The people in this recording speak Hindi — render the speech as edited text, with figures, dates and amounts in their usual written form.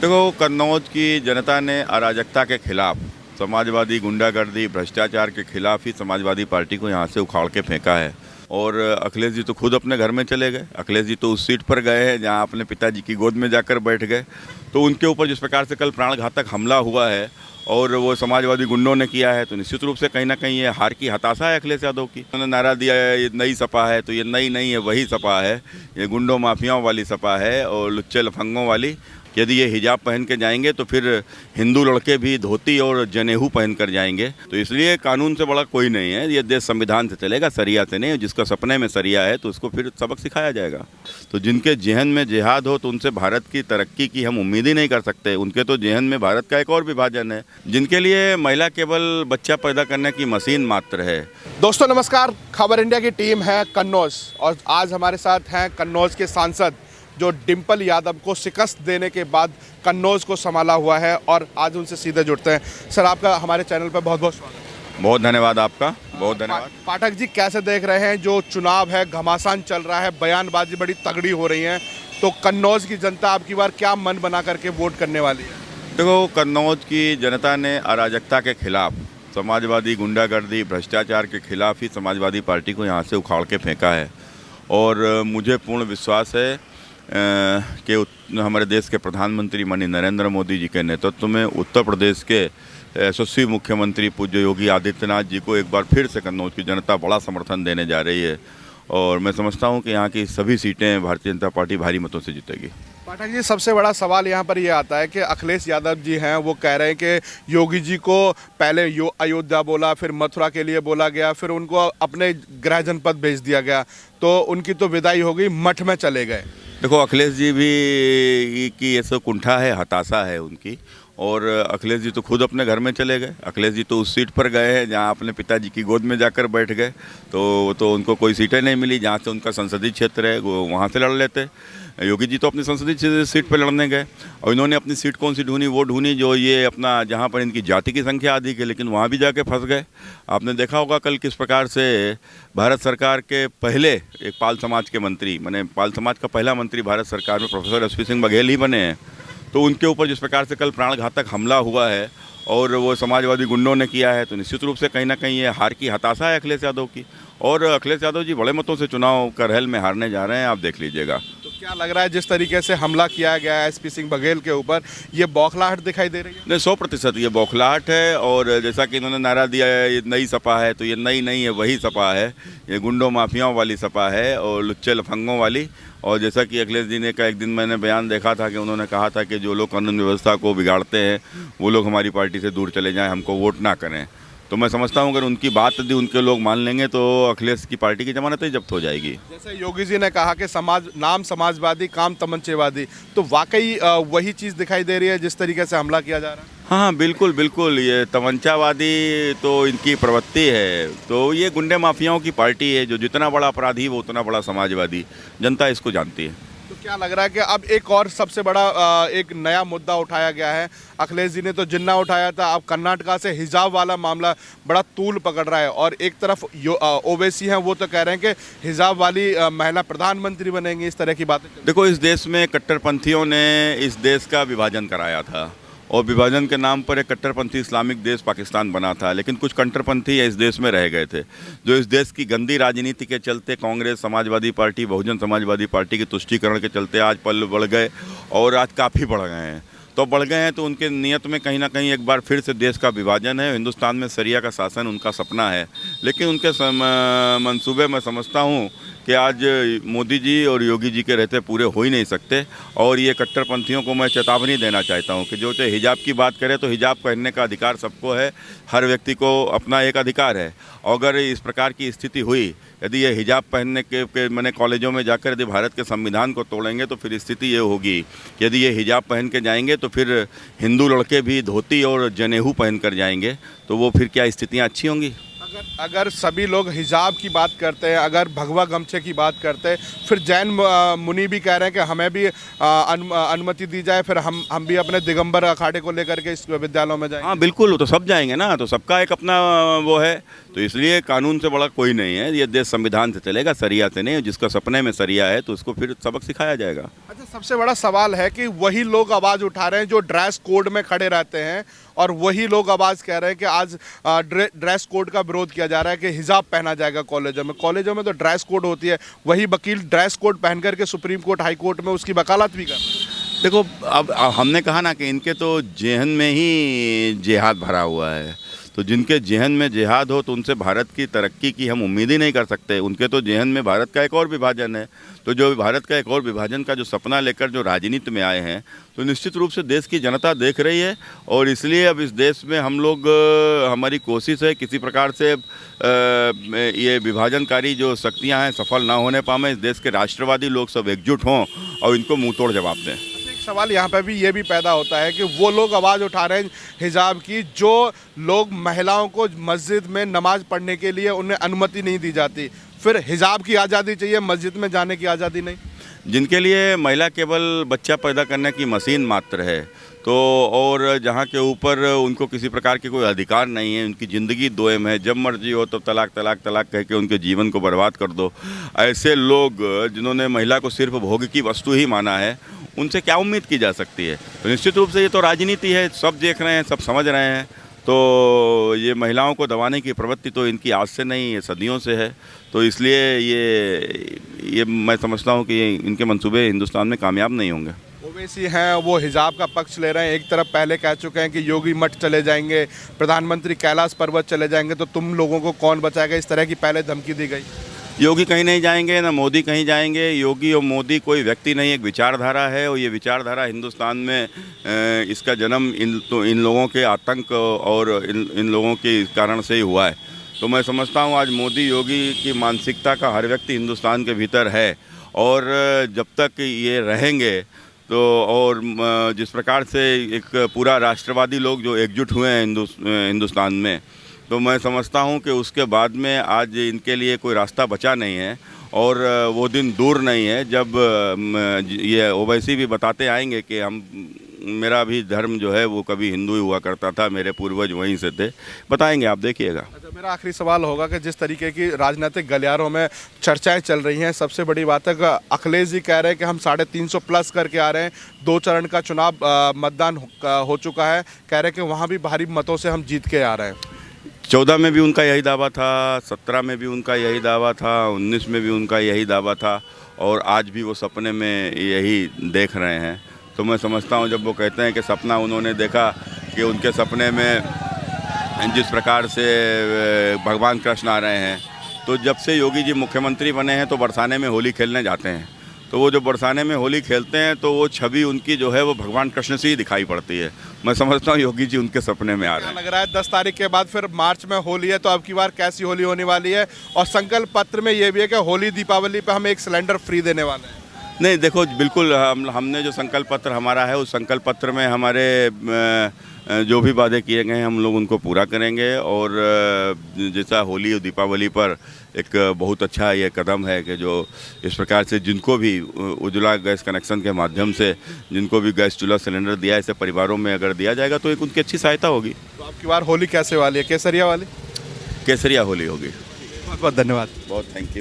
देखो, कन्नौज की जनता ने अराजकता के खिलाफ, समाजवादी गुंडागर्दी भ्रष्टाचार के खिलाफ ही समाजवादी पार्टी को यहाँ से उखाड़ के फेंका है। और अखिलेश जी तो खुद अपने घर में चले गए। अखिलेश जी तो उस सीट पर गए हैं जहाँ अपने पिताजी की गोद में जाकर बैठ गए। तो उनके ऊपर जिस प्रकार से कल प्राणघातक हमला हुआ है और वो समाजवादी गुंडों ने किया है, तो निश्चित रूप से कहीं ना कहीं ये हार की हताशा है अखिलेश यादव की। उन्होंने नारा दिया है ये नई सपा है, तो ये नई नहीं है, वही सपा है। ये गुंडों माफियाओं वाली सपा है और लुच्चे लफंगों वाली। यदि ये हिजाब पहन के जाएंगे तो फिर हिंदू लड़के भी धोती और जनेऊ पहन कर जाएंगे। तो इसलिए कानून से बड़ा कोई नहीं है। ये देश संविधान से चलेगा, सरिया से नहीं। जिसका सपने में सरिया है तो उसको फिर सबक सिखाया जाएगा। तो जिनके जहन में जिहाद हो तो उनसे भारत की तरक्की की हम उम्मीद ही नहीं कर सकते। उनके तो जहन में भारत का एक और विभाजन है, जिनके लिए महिला केवल बच्चा पैदा करने की मशीन मात्र है। दोस्तों नमस्कार, खबर इंडिया की टीम है कन्नौज और आज हमारे साथ हैं कन्नौज के सांसद जो डिम्पल यादव को शिकस्त देने के बाद कन्नौज को संभाला हुआ है और आज उनसे सीधे जुड़ते हैं। सर, आपका हमारे चैनल पर बहुत बहुत स्वागत है। बहुत धन्यवाद आपका, बहुत धन्यवाद। पाठक जी, कैसे देख रहे हैं जो चुनाव है, घमासान चल रहा है, बयानबाजी बड़ी तगड़ी हो रही है, तो कन्नौज की जनता आपकी बार क्या मन बना करके वोट करने वाली है? देखो, कन्नौज की जनता ने अराजकता के खिलाफ, समाजवादी गुंडागर्दी भ्रष्टाचार के खिलाफ ही समाजवादी पार्टी को यहाँ से उखाड़ के फेंका है। और मुझे पूर्ण विश्वास है कि हमारे देश के प्रधानमंत्री माननीय नरेंद्र मोदी जी के नेतृत्व में उत्तर प्रदेश के यशस्वी मुख्यमंत्री पूज्य योगी आदित्यनाथ जी को एक बार फिर से कन्नौज की जनता बड़ा समर्थन देने जा रही है। और मैं समझता हूं कि यहाँ की सभी सीटें भारतीय जनता पार्टी भारी मतों से जीतेगी। पाठक जी, सबसे बड़ा सवाल यहाँ पर ये आता है कि अखिलेश यादव जी हैं, वो कह रहे हैं कि योगी जी को पहले अयोध्या बोला, फिर मथुरा के लिए बोला गया, फिर उनको अपने गृह जनपद भेज दिया गया, तो उनकी तो विदाई हो गई, मठ में चले गए। देखो, अखिलेश जी भी की ये सब कुंठा है, हताशा है उनकी। और अखिलेश जी तो खुद अपने घर में चले गए। अखिलेश जी तो उस सीट पर गए हैं जहां अपने पिताजी की गोद में जाकर बैठ गए। तो उनको कोई सीटें नहीं मिली जहां से उनका संसदीय क्षेत्र है, वो वहां से लड़ लेते। योगी जी तो अपनी संसदीय सीट पर लड़ने गए और इन्होंने अपनी सीट कौन सी ढूंढी, वो ढूंढी जो ये अपना जहाँ पर इनकी जाति की संख्या अधिक है, लेकिन वहाँ भी जाके फंस गए। आपने देखा होगा कल किस प्रकार से भारत सरकार के पहले एक पाल समाज के मंत्री, मैंने पाल समाज का पहला मंत्री भारत सरकार में प्रोफेसर एसपी सिंह बघेल ही बने हैं। तो उनके ऊपर जिस प्रकार से कल प्राणघातक हमला हुआ है और वो समाजवादी गुंडों ने किया है, तो निश्चित रूप से कहीं ना कहीं ये हार की हताशा है अखिलेश यादव की। और अखिलेश यादव जी बड़े मतों से चुनाव करहल में हारने जा रहे हैं, आप देख लीजिएगा। तो क्या लग रहा है जिस तरीके से हमला किया गया है एसपी सिंह बघेल के ऊपर, ये बौखलाहट दिखाई दे रही है? नहीं, 100% ये बौखलाहट है। और जैसा कि इन्होंने नारा दिया है ये नई सपा है, तो ये नई नहीं है, वही सपा है। ये गुंडों माफियाओं वाली सपा है और लुच्चे लफंगों वाली। और जैसा कि अखिलेश जी ने एक दिन मैंने बयान देखा था कि उन्होंने कहा था कि जो लोग कानून व्यवस्था को बिगाड़ते हैं वो लोग हमारी पार्टी से दूर चले जाएं, हमको वोट ना करें। तो मैं समझता हूं अगर उनकी बात यदि उनके लोग मान लेंगे तो अखिलेश की पार्टी की जमानत ही जब्त हो जाएगी। जैसे योगी जी ने कहा कि नाम समाजवादी, काम तमंचेवादी, तो वाकई वही चीज़ दिखाई दे रही है जिस तरीके से हमला किया जा रहा है। हाँ, बिल्कुल बिल्कुल, ये तमंचावादी तो इनकी प्रवृत्ति है। तो ये गुंडे माफियाओं की पार्टी है, जो जितना बड़ा अपराधी वो उतना बड़ा समाजवादी। जनता इसको जानती है। तो क्या लग रहा है कि अब एक और सबसे बड़ा एक नया मुद्दा उठाया गया है? अखिलेश जी ने तो जिन्ना उठाया था, अब कर्नाटका से हिजाब वाला मामला बड़ा तूल पकड़ रहा है। और एक तरफ ओवैसी हैं, वो तो कह रहे हैं कि हिजाब वाली महिला प्रधानमंत्री बनेंगी, इस तरह की बातें। देखो, इस देश में कट्टरपंथियों ने इस देश का विभाजन कराया था और विभाजन के नाम पर एक कट्टरपंथी इस्लामिक देश पाकिस्तान बना था। लेकिन कुछ कट्टरपंथी इस देश में रह गए थे, जो इस देश की गंदी राजनीति के चलते कांग्रेस, समाजवादी पार्टी, बहुजन समाजवादी पार्टी के तुष्टीकरण के चलते आज पल बढ़ गए और आज काफ़ी बढ़ गए हैं। तो बढ़ गए हैं तो उनके नियत में कहीं ना कहीं एक बार फिर से देश का विभाजन है। हिंदुस्तान में शरिया का शासन उनका सपना है, लेकिन उनके मंसूबे मैं समझता हूँ कि आज मोदी जी और योगी जी के रहते पूरे हो ही नहीं सकते। और ये कट्टरपंथियों को मैं चेतावनी देना चाहता हूँ कि जो चाहे हिजाब की बात करे तो हिजाब पहनने का अधिकार सबको है, हर व्यक्ति को अपना एक अधिकार है। अगर इस प्रकार की स्थिति हुई, यदि ये हिजाब पहनने के मैंने कॉलेजों में जाकर यदि भारत के संविधान को तोड़ेंगे तो फिर स्थिति ये होगी कि यदि ये हिजाब पहन के जाएंगे तो फिर हिंदू लड़के भी धोती और जनेऊ पहन कर जाएंगे, तो वो फिर क्या स्थितियाँ अच्छी होंगी? अगर सभी लोग हिजाब की बात करते हैं, अगर भगवा गमछे की बात करते हैं, फिर जैन मुनि भी कह रहे हैं कि हमें भी अनुमति दी जाए, फिर हम भी अपने दिगंबर अखाड़े को लेकर के इस विद्यालयों में जाएंगे। हाँ बिल्कुल, तो सब जाएंगे ना, तो सबका एक अपना वो है। तो इसलिए कानून से बड़ा कोई नहीं है। ये देश संविधान से चलेगा, सरिया से नहीं। जिसका सपने में सरिया है तो उसको फिर सबक सिखाया जाएगा। अच्छा, सबसे बड़ा सवाल है कि वही लोग आवाज़ उठा रहे हैं जो ड्रेस कोड में खड़े रहते हैं, और वही लोग आवाज़ कह रहे हैं कि आज ड्रेस कोड का विरोध किया जा रहा है कि हिजाब पहना जाएगा कॉलेजों में तो ड्रेस कोड होती है। वही वकील ड्रेस कोड पहन करके सुप्रीम कोर्ट हाई कोर्ट में उसकी वकालत भी कर रहे हैं। देखो, अब हमने कहा ना कि इनके तो जेहन में ही जिहाद भरा हुआ है, तो जिनके जेहन में जिहाद हो तो उनसे भारत की तरक्की की हम उम्मीद ही नहीं कर सकते। उनके तो जेहन में भारत का एक और विभाजन है, तो जो भारत का एक और विभाजन का जो सपना लेकर जो राजनीति में आए हैं, तो निश्चित रूप से देश की जनता देख रही है, और इसलिए अब इस देश में हम लोग, हमारी कोशिश है किसी प्रकार से ये विभाजनकारी जो शक्तियाँ हैं सफल ना होने पाएं, इस देश के राष्ट्रवादी लोग सब एकजुट हों और इनको मुँह तोड़ जवाब दें। सवाल यहाँ पे भी ये भी पैदा होता है कि वो लोग आवाज़ उठा रहे हैं हिजाब की, जो लोग महिलाओं को मस्जिद में नमाज पढ़ने के लिए उन्हें अनुमति नहीं दी जाती, फिर हिजाब की आज़ादी चाहिए, मस्जिद में जाने की आज़ादी नहीं। जिनके लिए महिला केवल बच्चा पैदा करने की मशीन मात्र है, तो और जहाँ के ऊपर उनको किसी प्रकार के कोई अधिकार नहीं है, उनकी ज़िंदगी दोयम है, जब मर्जी हो तब तलाक तलाक तलाक कह के उनके जीवन को बर्बाद कर दो, ऐसे लोग जिन्होंने महिला को सिर्फ भोग की वस्तु ही माना है, उनसे क्या उम्मीद की जा सकती है। तो निश्चित रूप से ये तो राजनीति है, सब देख रहे हैं, सब समझ रहे हैं। तो ये महिलाओं को दबाने की प्रवृत्ति तो इनकी आज से नहीं, ये सदियों से है। तो इसलिए ये मैं समझता हूँ कि ये इनके मंसूबे हिंदुस्तान में कामयाब नहीं होंगे। ओवैसी हैं वो हिजाब का पक्ष ले रहे हैं, एक तरफ पहले कह चुके हैं कि योगी मठ चले जाएंगे, प्रधानमंत्री कैलाश पर्वत चले जाएंगे, तो तुम लोगों को कौन बचाएगा, इस तरह की पहले धमकी दी गई। योगी कहीं नहीं जाएंगे, ना मोदी कहीं जाएंगे। योगी और मोदी कोई व्यक्ति नहीं, एक विचारधारा है, और ये विचारधारा हिंदुस्तान में इसका जन्म इन लोगों के आतंक और इन लोगों के कारण से ही हुआ है। तो मैं समझता हूँ आज मोदी योगी की मानसिकता का हर व्यक्ति हिंदुस्तान के भीतर है, और जब तक ये रहेंगे तो, और जिस प्रकार से एक पूरा राष्ट्रवादी लोग जो एकजुट हुए हैं हिंदुस्तान में, तो मैं समझता हूं कि उसके बाद में आज इनके लिए कोई रास्ता बचा नहीं है, और वो दिन दूर नहीं है जब ये ओवैसी भी बताते आएंगे कि मेरा भी धर्म जो है वो कभी हिंदू ही हुआ करता था, मेरे पूर्वज वहीं से थे, बताएंगे, आप देखिएगा। अच्छा, मेरा आखिरी सवाल होगा कि जिस तरीके की राजनीतिक गलियारों में चर्चाएं चल रही हैं, सबसे बड़ी बात है कि अखिलेश जी कह रहे हैं कि हम 350 प्लस करके आ रहे हैं, 2 चरण का चुनाव मतदान हो चुका है, कह रहे हैं कि वहाँ भी भारी मतों से हम जीत के आ रहे हैं। 14 में भी उनका यही दावा था, 17 में भी उनका यही दावा था, 19 में भी उनका यही दावा था, और आज भी वो सपने में यही देख रहे हैं। तो मैं समझता हूँ जब वो कहते हैं कि सपना उन्होंने देखा कि उनके सपने में जिस प्रकार से भगवान कृष्ण आ रहे हैं, तो जब से योगी जी मुख्यमंत्री बने हैं तो बरसाने में होली खेलने जाते हैं, तो वो जो बरसाने में होली खेलते हैं तो वो छवि उनकी जो है वो भगवान कृष्ण से ही दिखाई पड़ती है। मैं समझता हूँ योगी जी उनके सपने में आ रहे हैं। लग रहा है 10 तारीख के बाद फिर मार्च में होली है, तो अब की बार कैसी होली होने वाली है, और संकल्प पत्र में ये भी है कि होली दीपावली पे हम एक सिलेंडर फ्री देने वाले हैं। नहीं, देखो, बिल्कुल हमने जो संकल्प पत्र हमारा है उस संकल्प पत्र में हमारे जो भी वादे किए गए हैं हम लोग उनको पूरा करेंगे, और जैसा होली और दीपावली पर एक बहुत अच्छा ये कदम है कि जो इस प्रकार से जिनको भी उज्ज्वला गैस कनेक्शन के माध्यम से जिनको भी गैस चूल्हा सिलेंडर दिया है, ऐसे परिवारों में अगर दिया जाएगा तो एक उनकी अच्छी सहायता होगी। तो आपकी बार होली कैसे वाली है, केसरिया वाली? केसरिया होली होगी। बहुत बहुत धन्यवाद। बहुत थैंक यू।